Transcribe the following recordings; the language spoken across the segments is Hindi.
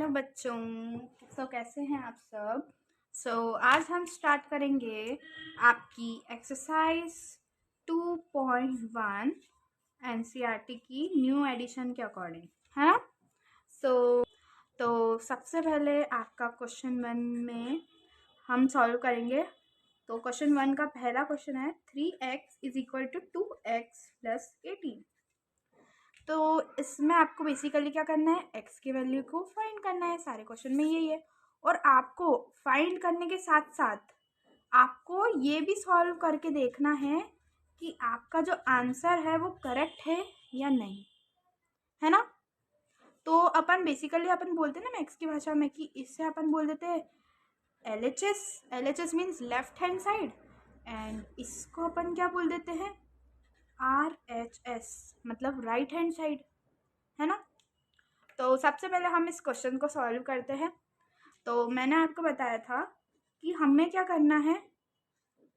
हेलो बच्चों। कैसे हैं आप सब। आज हम स्टार्ट करेंगे आपकी एक्सरसाइज 2.1 एनसीईआरटी की न्यू एडिशन के अकॉर्डिंग, है ना। तो सबसे पहले आपका क्वेश्चन 1 में हम सॉल्व करेंगे। तो क्वेश्चन 1 का पहला क्वेश्चन है 3x is equal to 2x plus 18। तो इसमें आपको बेसिकली क्या करना है, x की वैल्यू को फाइंड करना है। सारे क्वेश्चन में यही है। और आपको फाइंड करने के साथ साथ आपको ये भी सॉल्व करके देखना है कि आपका जो आंसर है वो करेक्ट है या नहीं, है ना। तो अपन बेसिकली अपन बोलते हैं ना मैथ्स की भाषा में कि इससे अपन बोल देते हैं LHS। LHS means left hand side, and इसको अपन क्या बोल देते हैं, RHS मतलब राइट हैंड साइड, है ना। तो सबसे पहले हम इस क्वेश्चन को सॉल्व करते हैं। तो मैंने आपको बताया था कि हमें क्या करना है,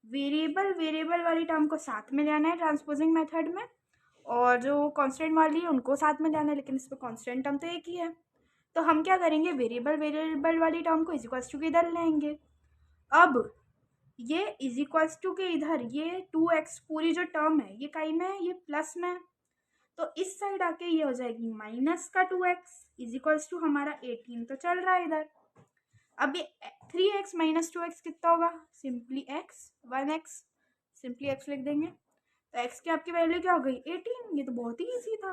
वेरिएबल वाली टर्म को साथ में ले आना है ट्रांसपोजिंग मेथड में, और जो कांस्टेंट वाली है उनको साथ में लाना है, लेकिन इस पर कांस्टेंट टर्म तो एक ही है। तो हम क्या करेंगे, वेरिएबल वाली टर्म को इक्वल्स टू के इधर लाएंगे। अब ये इक्वल्स टू के इधर ये 2x पूरी जो टर्म है ये काई में है, ये प्लस में है। तो इस साइड आके ये हो जाएगी माइनस का 2x इज इक्वल्स टू हमारा 18 तो चल रहा है इधर। अब ये 3x माइनस 2x कितना होगा, simply x 1x, simply x लिख देंगे। तो x की आपकी वैल्यू क्या हो गई 18। ये तो बहुत ही इजी था।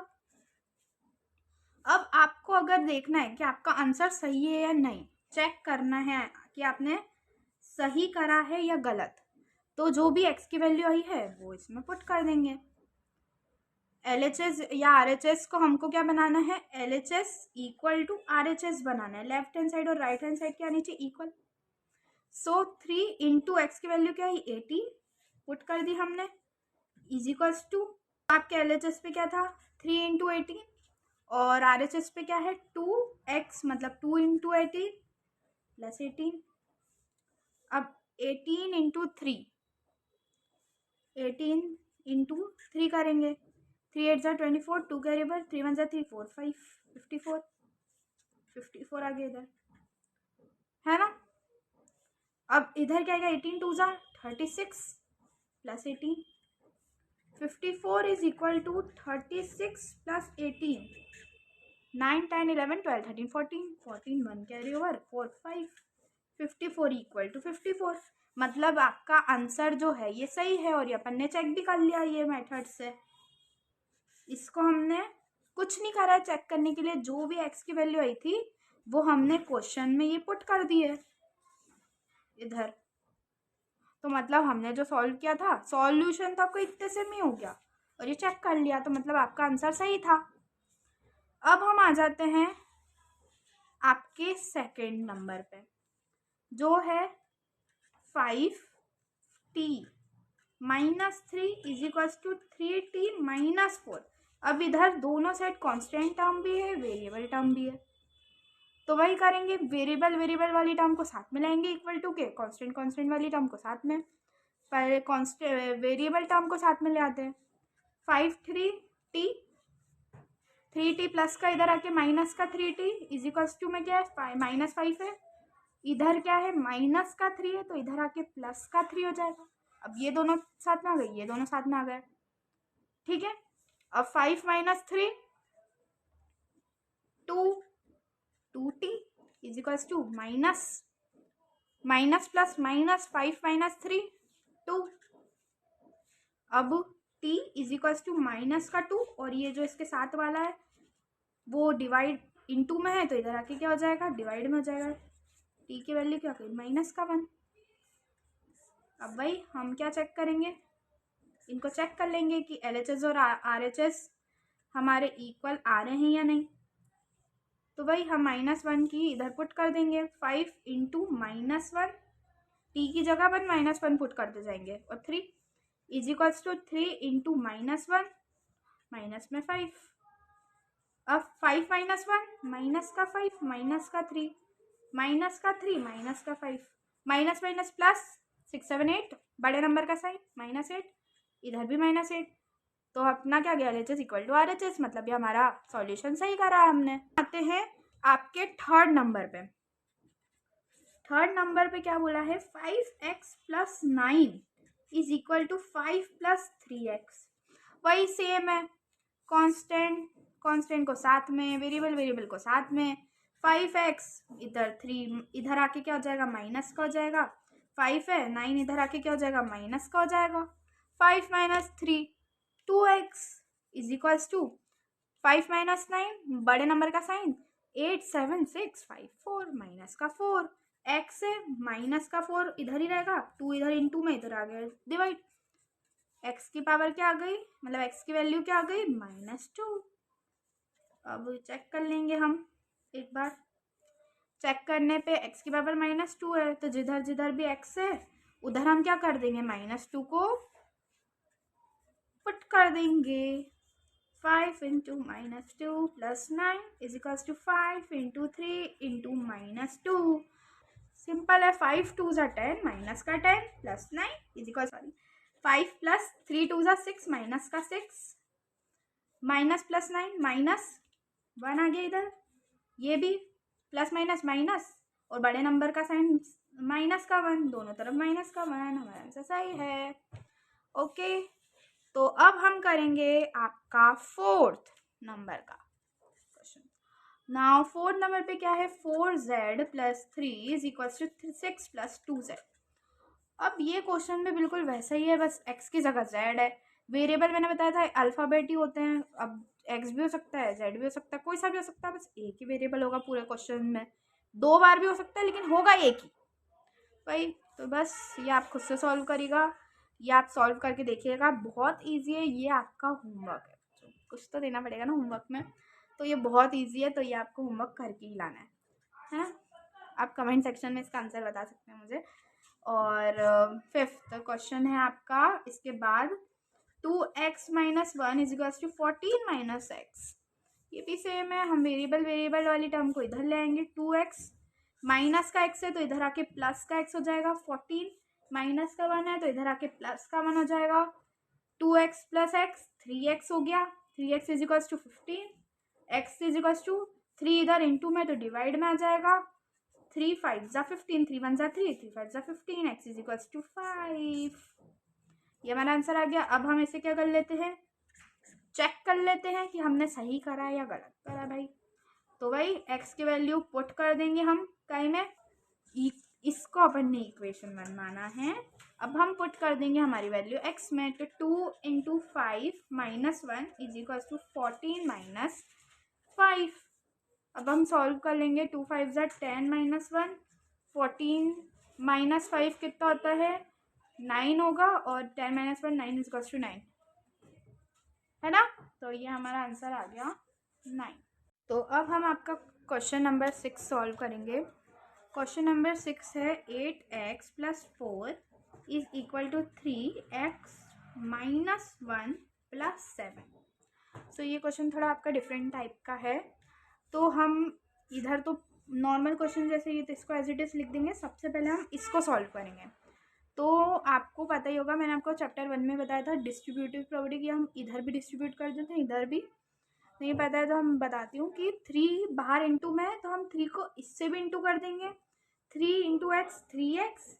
अब आपको अगर देखना है कि आपका आंसर सही है या नहीं, चेक करना है कि आपने सही करा है या गलत, तो जो भी x की वैल्यू आई है वो इसमें पुट कर देंगे। LHS या RHS को हमको क्या बनाना है, LHS इक्वल टू RHS बनाना है। लेफ्ट हैंड साइड और राइट हैंड साइड क्या नीचे इक्वल। सो 3 इंटू एक्स की वैल्यू क्या है 18 पुट कर दी हमने, इज इक्वल्स टू आपके LHS पे क्या था 3 इंटू 18 और RHS पे क्या है 2x मतलब 2 इंटू 18 प्लस 18। अब 18 इंटू 3, 18 इंटू 3 करेंगे, 3 8 24, 2 कैरी बार 3 1 3 4 5 54 आ गया इधर, है ना। अब इधर क्या आएगा 18 2 36 plus 18, 54 is equal to 36 plus 18, 9 10 11 12 13 14 14 1 carry over 4 5 54 equal to 54। मतलब आपका आंसर जो है ये सही है, और ये अपन ने चेक भी कर लिया ये मेथड से। इसको हमने कुछ नहीं करा है चेक करने के लिए, जो भी x की वैल्यू आई थी वो हमने क्वेश्चन में ये पुट कर दी है इधर। तो मतलब हमने जो सॉल्व किया था, सॉल्यूशन तो आपको इतने से में हो गया और ये चेक कर लिया, तो मतलब आपका आंसर सही था। अब हम आ जाते हैं आपके सेकंड नंबर पे, जो है 5t minus 3 is equals to 3t minus 4। अब इधर दोनों साइड कांस्टेंट टर्म भी है, वेरिएबल टर्म भी है, तो वही करेंगे, वेरिएबल वाली टर्म को साथ में लाएंगे इक्वल टू के, कांस्टेंट वाली टर्म को साथ में, पर कांस्टेंट वेरिएबल टर्म को साथ में ले आते हैं। 3t प्लस का इधर आके माइनस का 3t इज इक्वल्स टू में क्या है माइनस 5 है, इधर क्या है माइनस का 3 है, तो इधर आके प्लस का 3 हो जाएगा। अब ये दोनों साथ में आ गए, ये दोनों साथ में आ गए, ठीक है। अब 5 minus 3 2t is equals to minus plus minus 5 minus 3 2। अब t is equals to minus का 2, और ये जो इसके साथ वाला है वो डिवाइड इनटू में है, तो इधर आके क्या हो जाएगा डिवाइड में हो जाएगा। t की वैल्यू क्या होगी माइनस का 1। अब भाई हम क्या चेक करेंगे, इनको चेक कर लेंगे कि LHS और RHS हमारे इक्वल आ रहे हैं या नहीं। तो भाई हम -1 की इधर पुट कर देंगे, 5 इंटू -1, टी की जगह पर -1 पुट करते जाएंगे, और 3 is equals to 3 into -1 minus में 5। अब 5 माइनस 1 माइनस का 5 माइनस का 3 माइनस का 3 माइनस का 5, माइनस माइनस प्लस 6 7 8, बड़े नंबर का साइन -8, इधर भी -8। तो अपना क्या गया LHS इक्वल टू RHS, मतलब ये हमारा सॉल्यूशन सही करा है हमने। आते हैं आपके थर्ड नंबर पे क्या बोला है, 5x plus 9 is equal to 5 plus 3x। वही सेम है, कांस्टेंट को साथ में, वेरिएबल को साथ में। 5x इधर 3 इधर आके क्या हो जाएगा, माइनस का हो जाएगा। 5 है, 9 इधर आके क्या हो जाएगा, माइनस का हो जाएगा। 5 minus 3 2x is equals to 5 minus 9 बड़े नंबर का साइन 8 7 6 5 4 माइनस का 4 x है, माइनस का 4 इधर ही रहेगा, 2 इधर इंटू में इधर आ गया डिवाइड। x की पावर क्या आ गई, मतलब x की वैल्यू क्या आ गई, -2। अब चेक कर लेंगे हम एक बार। चेक करने पे x की पावर -2 है, तो जिधर जिधर भी x है उधर हम क्या कर देंगे, -2 को पुट कर देंगे। 5 into -2 plus 9 is equals to 5 into 3 into -2। Simple है, 5 2 ज़ा 10 माइनस का 10 प्लस 9 इज इक्वल 5 प्लस 3 2 ज़ा 6 माइनस का 6 माइनस प्लस 9 माइनस 1 आ गया इधर, ये भी प्लस माइनस माइनस और बड़े नंबर का साइन माइनस का 1, दोनों तरफ माइनस का 1। हमारा आंसर सही है। ओके, तो अब हम करेंगे आपका फोर्थ नंबर का क्वेश्चन। नाउ फोर्थ नंबर पे क्या है, 4z plus 3 is equal to 6 plus 2z। अब ये क्वेश्चन में बिल्कुल वैसा ही है, बस x की जगह z है। वेरिएबल मैंने बताया था अल्फ़ाबेट ही होते हैं, अब x भी हो सकता है, z भी हो सकता है, कोई सा भी हो सकता है, बस एक ही वेरिएबल होगा पूरे क्वेश्चन में। 2 बार भी हो सकता है लेकिन होगा एक ही भाई। तो बस ये आप खुद से सॉल्व करिएगा, ये आप सॉल्व करके देखिएगा, बहुत इजी है। ये आपका होमवर्क है, तो कुछ तो देना पड़ेगा ना होमवर्क में, तो ये बहुत इजी है, तो ये आपको होमवर्क करके ही लाना है ना। आप कमेंट सेक्शन में इसका आंसर बता सकते हैं मुझे। और फिफ्थ क्वेश्चन है आपका इसके बाद, 2x minus 1 is equals to 14 minus x। ये भी सेम है, हम वेरिएबल वाली टर्म को इधर ले आएंगे। 2x माइनस का x है तो इधर आके प्लस का x हो जाएगा। 14 माइनस का 1 है तो इधर आके प्लस का 1 हो जाएगा। 2x प्लस x 3x हो गया। 3x is equals to 15, x is equals to 3 इधर इंटू में तो डिवाइड में आ जाएगा। 3 5 ज़ा 15, 3 1 ज़ा 3, 3 5 ज़ा 15, x इज इक्वल्स टू 5। ये हमारा आंसर आ गया। अब हम इसे क्या कर लेते हैं, चेक कर लेते हैं कि हमने सही करा है या गलत करा भाई। तो भाई x की वैल्यू पुट कर देंगे हम कहीं में, इसको अपन ने इक्वेशन 1 माना है। अब हम पुट कर देंगे हमारी वैल्यू x में, तो 2 into 5 minus 1 is equal to 14 minus 5। अब हम सॉल्व कर लेंगे। 2 5 ज़ा 10 माइनस 1, 14 माइनस 5 कितना होता है, 9 होगा, और 10 माइनस 1 9 इज इक्वल टू 9 है ना। तो ये हमारा आंसर आ गया 9। तो अब हम आपका क्वेश्चन नंबर 6 सॉल्व करेंगे। क्वेश्चन नंबर 6 है 8x plus 4 is equal to 3x minus 1 plus 7। So ये क्वेश्चन थोड़ा आपका डिफरेंट टाइप का है, तो हम इधर तो नॉर्मल क्वेश्चन जैसे ये तो इसको एज इट इज़ लिख देंगे। सबसे पहले हम इसको सॉल्व करेंगे। तो आपको पता ही होगा, मैंने आपको चैप्टर 1 में बताया था डिस्ट्रीब्यूटिव प्रॉपर्टी की, हम इधर भी डिस्ट्रीब्यूट कर देते हैं, इधर भी नहीं पता है तो हम बताती हूँ कि 3 बाहर इंटू में है तो हम 3 को इससे भी इंटू कर देंगे। 3 इंटू एक्स 3x,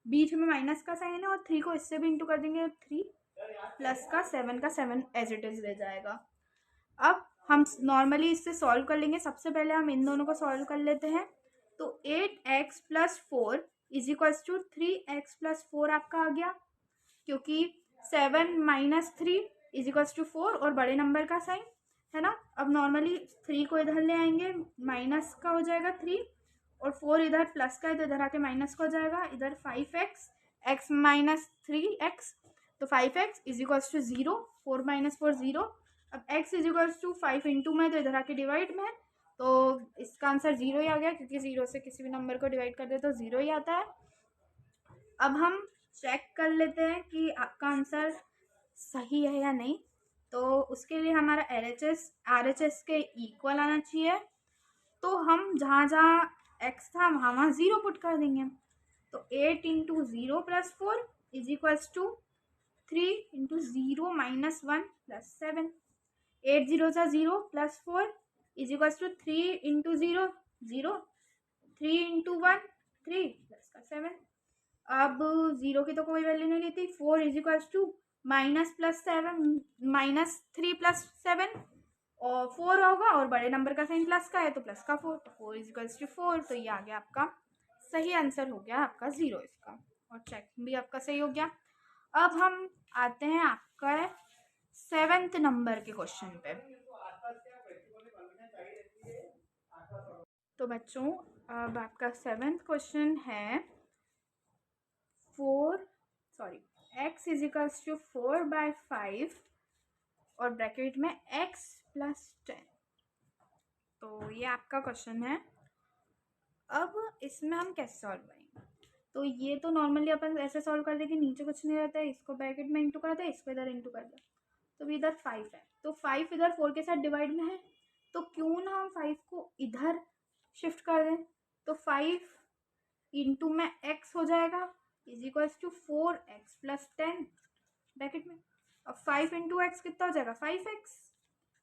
बीच में माइनस का साइन है, और 3 को इससे भी इंटू कर देंगे, 3 प्लस का 7 एज इट इज़ रह जाएगा। अब हम नॉर्मली इससे सॉल्व कर लेंगे। सबसे पहले हम इन दोनों को सॉल्व कर लेते हैं। तो 8x plus 4 is equals to 3x plus 4 आपका आ गया, क्योंकि 7 माइनस 3 इज इक्वल्स टू 4 और बड़े नंबर का साइन है ना। अब नॉर्मली 3 को इधर ले आएंगे, माइनस का हो जाएगा 3, और 4 इधर प्लस का है तो इधर आके माइनस का हो जाएगा। इधर 5x, x माइनस 3x, तो 5x is equals to 0, 4 minus 4 0। अब x is equals to 5 into में तो इधर आके डिवाइड में, तो इसका आंसर 0 ही आ गया, क्योंकि 0 से किसी भी नंबर को डिवाइड कर दे तो 0 ही आता है। अब हम चेक कर लेते हैं कि आपका आंसर सही है या नहीं। तो उसके लिए हमारा RHS के इक्वल आना चाहिए। तो हम जहाँ जहाँ x था वहाँ वहाँ 0 पुट कर देंगे। तो 8 into 0 plus 4 is equals to 3 into 0 minus 1 plus 7। 8 0 सा 0 plus 4 is equals to 3 into 0 0, 3 into 1 3 plus का 7। अब 0 की तो कोई वैल्यू नहीं लेती। 4 is equals to minus plus 7 minus 3 plus 7 और 4 होगा और बड़े नंबर का साइन प्लस का है तो प्लस का 4, तो 4 इज इक्वल्स टू 4। तो ये आ गया आपका सही आंसर हो गया आपका 0 इसका, और चेक भी आपका सही हो गया। अब हम आते हैं आपका 7th नंबर के क्वेश्चन पे। तो बच्चों अब आपका 7th क्वेश्चन है x इज इक्वल्स टू 4/5 और ब्रैकेट में x प्लस 10। तो ये आपका क्वेश्चन है। अब इसमें हम कैसे सॉल्व करेंगे? तो ये तो नॉर्मली अपन ऐसे सॉल्व कर देंगे, नीचे कुछ नहीं रहता है, इसको ब्रैकेट में इंटू कर दे, इसको इधर इंटू कर दे, तो इधर 5 है, तो 5 इधर 4 के साथ डिवाइड में है, तो क्यों ना हम 5 को इधर शिफ्ट कर दें। तो 5 इंटू में x हो जाएगा is equals to 4x plus 10 bracket में। अब 5 इंटू एक्स कितना हो जाएगा 5x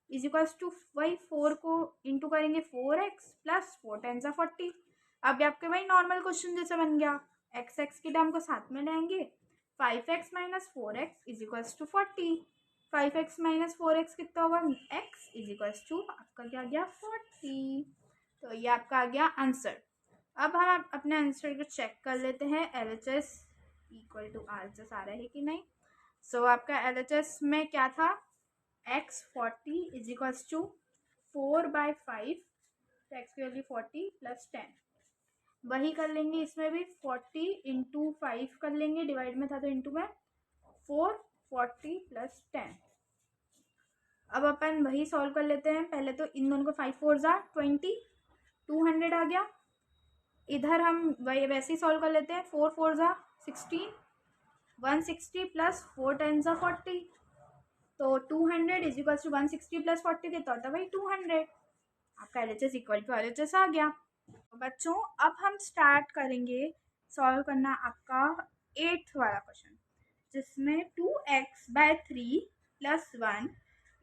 इज इक्वल्स टू वही 4 को इंटू करेंगे 4x प्लस 4 10 40। अब आपके वही नॉर्मल क्वेश्चन जैसे बन गया, x की टर्म को साथ में लेंगे, 5x minus 4x is equals to 40। 5x minus 4x कितना होगा x इज इक्वल्स टू आपका क्या आ गया 40। तो ये आपका आ गया आंसर। अब हम अपने आंसर को चेक कर लेते हैं LHS इक्वल टू RHS आ रहा है कि नहीं। सो आपका LHS में क्या था, x 40 इज इक्वल्स टू 4/5, तो x की वैल्यू 40 प्लस 10। वही कर लेंगे इसमें भी, 40 इंटू 5 कर लेंगे, डिवाइड में था तो इंटू में 4 40 प्लस 10। अब अपन वही सॉल्व कर लेते हैं। पहले तो इन दोनों को 5 4 20 200 आ गया। इधर हम वही वैसे ही सॉल्व कर लेते हैं, 4 4 16 160 प्लस 4 10 40, तो 200 इज इक्वल्स टू 160 प्लस 40 कितना होता है भाई 200। आपका LHS इक्वल टू RHS आ गया। तो बच्चों अब हम स्टार्ट करेंगे सॉल्व करना आपका 8th वाला क्वेश्चन, जिसमें 2x/3 plus 1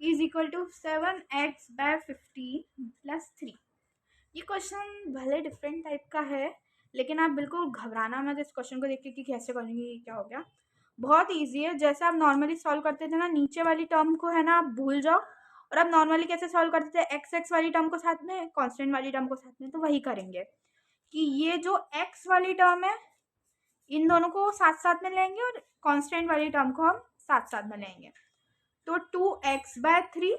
is equal to 7x/15 plus 3। ये क्वेश्चन भले डिफरेंट टाइप का है, लेकिन आप बिल्कुल घबराना मत इस क्वेश्चन को देख के कि कैसे करेंगे, ये क्या हो गया। बहुत इजी है, जैसे आप नॉर्मली सॉल्व करते थे ना, नीचे वाली टर्म को है ना आप भूल जाओ, और आप नॉर्मली कैसे सॉल्व करते थे x वाली टर्म को साथ में, कांस्टेंट वाली टर्म को साथ में, तो वही करेंगे कि ये जो x वाली टर्म है इन दोनों को साथ साथ में लेंगे और कांस्टेंट वाली टर्म को हम साथ साथ में लेंगे। तो 2x/3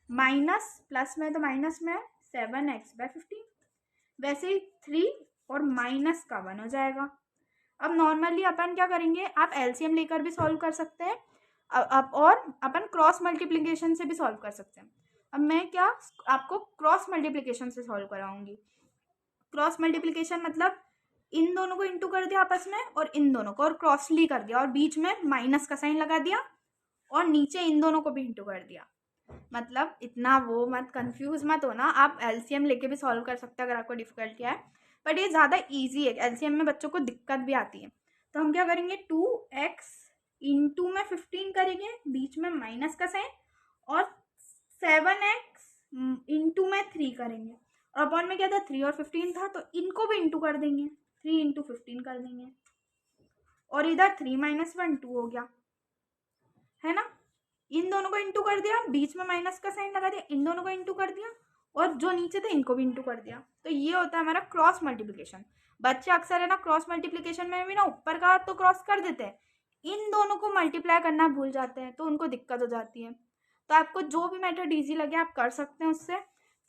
माइनस प्लस में तो माइनस में 7x/15, वैसे ही 3 और माइनस का 1 हो जाएगा। अब नॉर्मली अपन क्या करेंगे, आप LCM लेकर भी सॉल्व कर सकते हैं, अब और अपन क्रॉस मल्टीप्लिकेशन से भी सॉल्व कर सकते हैं। अब मैं क्या आपको क्रॉस मल्टीप्लिकेशन से सॉल्व कराऊंगी। क्रॉस मल्टीप्लिकेशन मतलब इन दोनों को इंटू कर दिया आपस में और इन दोनों को और क्रॉसली कर दिया और बीच में माइनस का साइन लगा दिया और नीचे इन दोनों को भी इंटू कर दिया। मतलब इतना वो मत कंफ्यूज मत होना, आप LCM लेके भी सॉल्व कर सकते हैं अगर आपको डिफिकल्टी है, बट ये ज़्यादा इजी है। LCM में बच्चों को दिक्कत भी आती है। तो हम क्या करेंगे 2x इंटू में 15 करेंगे, बीच में माइनस का साइन, और 7x इंटू में 3 करेंगे, और अपॉन में क्या था 3 और 15 था, तो इनको भी इंटू कर देंगे, 3 इंटू 15 कर देंगे, और इधर 3 माइनस 1 2 हो गया, है ना। इन दोनों को इंटू कर दिया, बीच में माइनस का साइन लगा दिया, इन दोनों को इंटू कर दिया, और जो नीचे थे इनको भी इंटू कर दिया। तो ये होता है हमारा क्रॉस मल्टीप्लिकेशन। बच्चे अक्सर है ना क्रॉस मल्टीप्लिकेशन में भी ना ऊपर का तो क्रॉस कर देते हैं, इन दोनों को मल्टीप्लाई करना भूल जाते हैं, तो उनको दिक्कत हो जाती है। तो आपको जो भी मेथड ईजी लगे आप कर सकते हैं उससे।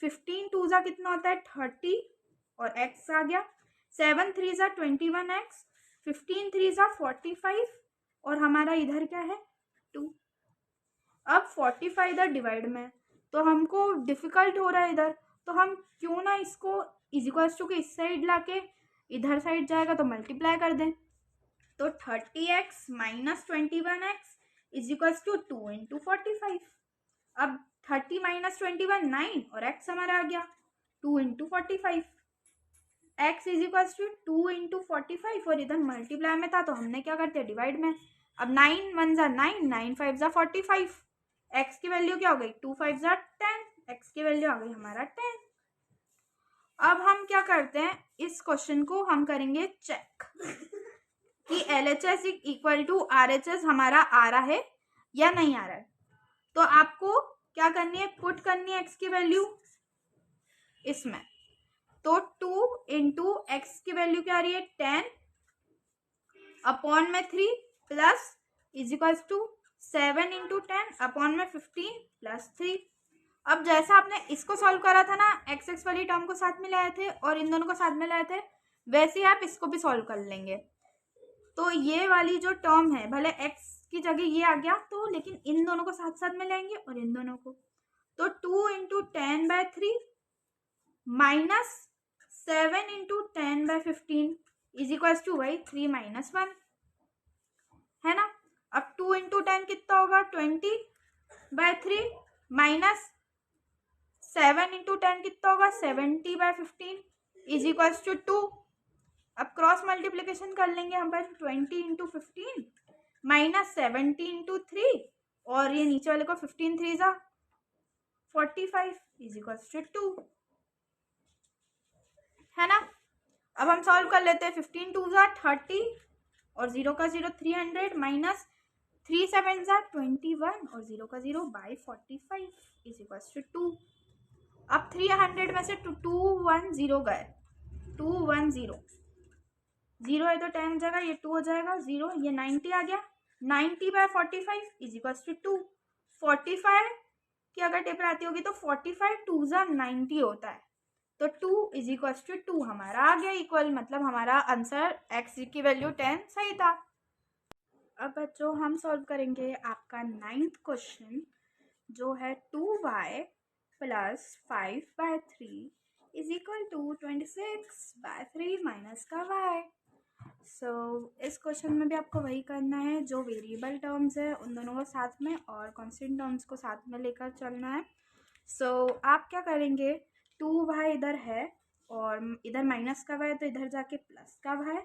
15 2 कितना होता है 30 और x आ गया, 7 3 21x, 15 3 45 और हमारा इधर क्या है 2। अब 45 इधर डिवाइड में, तो हमको डिफिकल्ट हो रहा है इधर, तो हम क्यों ना इसको इज इक्वल्स टू के इस साइड लाके इधर साइड जाएगा तो मल्टीप्लाई कर दें। तो 30x minus 21x is equals to 2 into 45। अब 30 माइनस 21 9 और x हमारा आ गया 2 into 45। x is equals to 2 into 45 और इधर मल्टीप्लाई में था तो हमने क्या करते हैं डिवाइड में। अब 9 1 9 9 5 45, x की वैल्यू क्या हो गई 2 5 10, x की वैल्यू आ गई हमारा 10। अब हम क्या करते हैं, इस क्वेश्चन को हम करेंगे चेक कि LHS इक्वल टू RHS हमारा आ रहा है या नहीं आ रहा है। तो आपको क्या करनी है, पुट करनी है x की वैल्यू इसमें। तो 2 इंटू एक्स की वैल्यू क्या आ रही है 10 अपॉन में 3 plus is equals to 7 into 10 upon में 15 प्लस 3। अब जैसा आपने इसको सॉल्व करा था ना, एक्स एक्स वाली टर्म को साथ में लाए थे और इन दोनों को साथ में लाए थे, वैसे ही आप इसको भी सॉल्व कर लेंगे। तो ये वाली जो टर्म है, भले एक्स की जगह ये आ गया तो, लेकिन इन दोनों को साथ साथ में लाएंगे और इन दोनों को। तो 2 into 10/3 minus 7 into 10/15 is equals to भाई 3 माइनस 1 है ना। अब 2 इंटू 10 कितना होगा 20/3 माइनस 7 इंटू 10 कितना होगा 70/15 इज इक्वल्स टू 2। अब क्रॉस मल्टीप्लीकेशन कर लेंगे हम पर 20 इंटू 15 माइनस 70 इंटू 3 और ये नीचे वाले को 15 3 जा 45 इज इक्वल्स टू 2 है ना। अब हम सॉल्व कर लेते हैं 15 2 जा 30 और 0 का 0 300 माइनस 3 7 जा 21 और 0 का 0 बाई 45 इज इक्वल्स टू 2। अब 300 में से 210 गए, 210 0 है तो 10 हो जाएगा, ये 2 हो जाएगा 0, ये 90 आ गया। 90/45 इज इक्वल्स टू 2। 45 की अगर टेबल आती होगी तो 45 2 जा 90 होता है, तो 2 इज इक्वल्स टू 2 हमारा आ गया इक्वल, मतलब हमारा आंसर x की वैल्यू 10 सही था। अब बच्चों हम सॉल्व करेंगे आपका 9th क्वेश्चन जो है 2y plus 5/3 is equal to 26/3 minus का y। सो इस क्वेश्चन में भी आपको वही करना है, जो वेरिएबल टर्म्स है उन दोनों को साथ में और कांस्टेंट टर्म्स को साथ में लेकर चलना है। सो आप क्या करेंगे, 2y इधर है और इधर माइनस का y, तो इधर जाके प्लस का y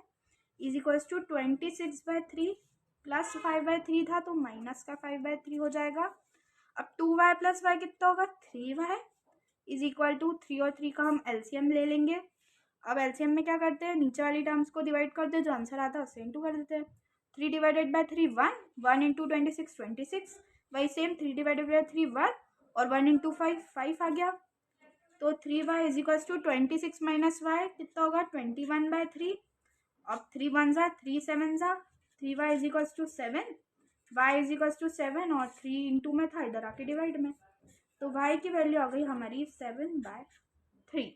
is equals to 26/3 plus 5/3 था तो माइनस का 5/3 हो जाएगा। अब 2y प्लस y कितना होगा 3y इज इक्वल टू 3 और 3 का हम एलसीएम ले लेंगे। अब एलसीएम में क्या करते हैं, नीचे वाली टर्म्स को डिवाइड करते हैं, जो आंसर आता है उससे इंटू कर देते हैं। 3 डिवाइडेड बाई 3 1, 1 इंटू 26 26, वही सेम 3 डिवाइडेड बाई 3 1 और 1 इंटू 5 5 आ गया। तो 3y is equals to 26 minus y कितना होगा 21/3। अब 3 1 जा 3 7 जा 3y is equals to 7, y is equals to 7 और 3 इंटू में था इधर आके डिवाइड में, तो y की वैल्यू आ गई हमारी 7/3।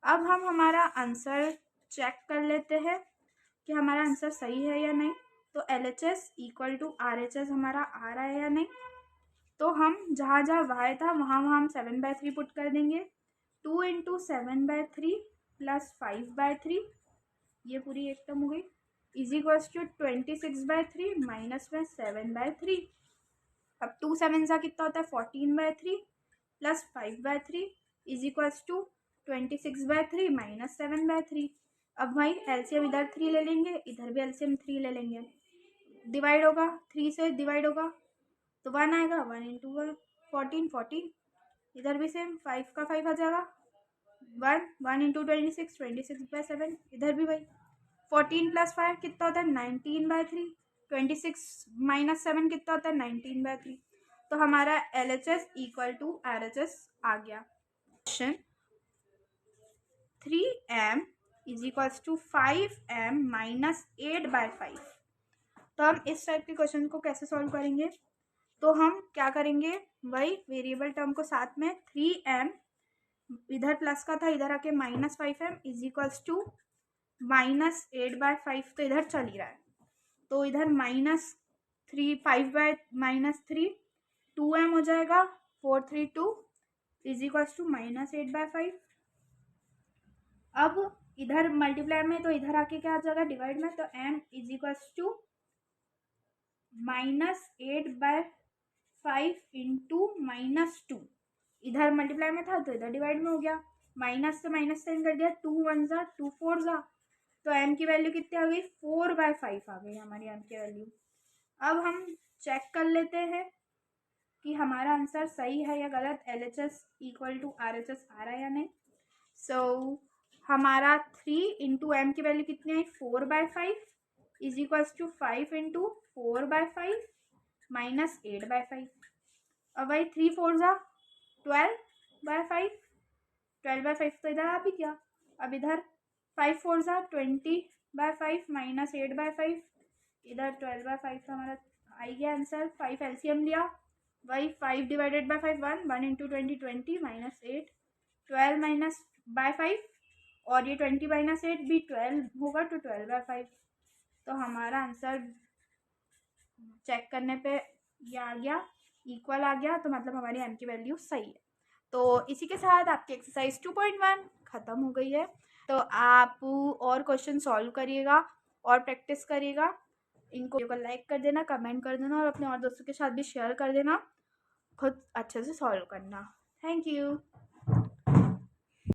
अब हम हमारा आंसर चेक कर लेते हैं कि हमारा आंसर सही है या नहीं। तो LHS इक्वल टू RHS हमारा आ रहा है या नहीं। तो हम जहाँ जहाँ y था वहाँ वहाँ हम 7/3 पुट कर देंगे। 2 इंटू 7/3 प्लस 5/3 ये पूरी एक टर्म हो गई इज इक्वल्स टू 26/3 माइनस में 7/3। अब 2 7 सा कितना होता है 14/3 plus 5/3 is equals to 26/3 minus 7/3। अब भाई एलसीएम इधर 3 ले लेंगे, इधर भी एलसीएम 3 ले लेंगे, डिवाइड होगा 3 से डिवाइड होगा तो 1 आएगा, 1 इंटू 14 14, इधर भी सेम 5 का 5 आ जाएगा 1 1 इंटू 26 26/7, इधर भी भाई 14 प्लस 5 कितना होता है 19/3, 26 माइनस 7 कितना होता है 19/3। तो हमारा LHS इक्वल टू RHS आ गया। Question 3m is equals to 5m minus 8/5। तो हम इस टाइप के क्वेश्चन को कैसे सॉल्व करेंगे, तो हम क्या करेंगे, वही वेरिएबल टर्म को साथ में 3m इधर प्लस का था इधर आके minus 5m is equals to minus 8/5, तो इधर चल ही रहा है तो इधर माइनस 3 5/-3 2m हो जाएगा 432 इज इक्वल्स टू माइनस 8/5। अब इधर मल्टीप्लाई में तो इधर आके क्या आ जाएगा डिवाइड में, तो m is equals to minus 8/5 into minus 2, इधर मल्टीप्लाई में था तो इधर डिवाइड में हो गया, माइनस से माइनस साइन कर दिया 2 1 जा 2 4 जा, तो m की वैल्यू कितनी आ गई 4/5 आ गई हमारी m की वैल्यू। अब हम चेक कर लेते हैं कि हमारा आंसर सही है या गलत, LHS इक्वल टू RHS आ रहा है या नहीं। सो हमारा 3 इंटू एम की वैल्यू कितनी आई, 4/5 is equals to 5 into 4/5 minus 8/5। अब भाई 3 4 जा 12/5, 12/5 तो इधर आ भी गया। अब इधर 5 4 जा 20/5 माइनस 8/5, इधर 12/5 का हमारा आई गया आंसर। 5 एलसीएम लिया, वही 5 divided by 5 1 into 20 20 minus 8, 12 minus by 5 और ये 20 माइनस 8 भी 12 होगा तो 12/5। तो हमारा आंसर चेक करने पे ये आ गया, इक्वल आ गया, तो मतलब हमारी एम की वैल्यू सही है। तो इसी के साथ आपकी एक्सरसाइज 2.1 ख़त्म हो गई है। तो आप और क्वेश्चन सॉल्व करिएगा और प्रैक्टिस करिएगा। इनको लाइक कर देना, कमेंट कर देना और अपने और दोस्तों के साथ भी शेयर कर देना। खुद अच्छे से सॉल्व करना। Thank you.